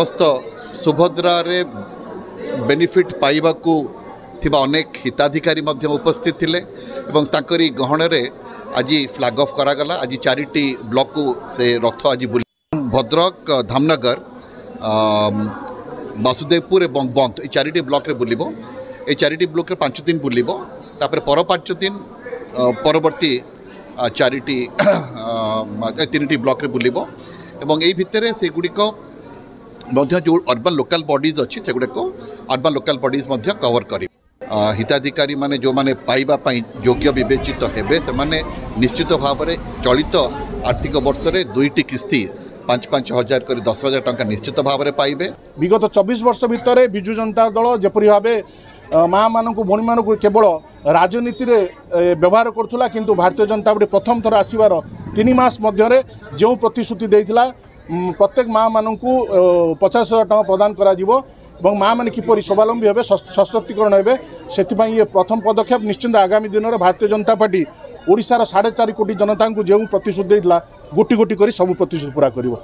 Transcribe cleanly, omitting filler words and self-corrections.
समस्त सुभद्रा रे बेनिफिट पाइबाकू थिबा अनेक हिताधिकारी मध्य उपस्थित थिले एवं ताकरी गहण रे आज फ्लैग ऑफ करागला। आज 4टी ब्लॉक को से रथ आज बुल भद्रक धामनगर वासुदेवपुर एवं बंद ये 4टी ब्लॉक रे बुलिबो। ये 4टी ब्लॉक रे 5 दिन बुलिबो तापर पर 5 दिन परवर्ती 4टी 3टी ब्लॉक रे बुलिबो एवं एई भितरे से गुडिक मध्य जो अर्बन लोकल बॉडीज अच्छी से गुड़ाक अर्बन लोकल बॉडीज मध्य कवर करी। हिताधिकारी माने जो माने पाइबा पई योग्य विवेचित हेबे से माने निश्चित भाव में चलित आर्थिक वर्ष रे 2टी किस्ती 5-5 हजार कर 10,000 टंका निश्चित भाव में पाइबे। विगत 24 वर्ष भितर बिजु जनता दल जपरी भाव माँ मानक भौणी मानक केवल राजनीति रे व्यवहार करुला किंतु भारतीय जनता पार्टी प्रथम थर आसबार 3 मास मध्य जो प्रतिश्रुति देइथिला प्रत्येक माँ मानकू 50,000 टंका प्रदान करा जिवो और माँ मैंने किपर स्वावलम्बी हे सशक्तिकरण हे से ये प्रथम पदक्षेप निश्चिंत आगामी दिन में भारतीय जनता पार्टी ओडिशार 4.5 कोटी जनता को जो प्रतिश्रुति देइथिला गोटी गोटी करी सब प्रतिश्रुति पूरा करिवो।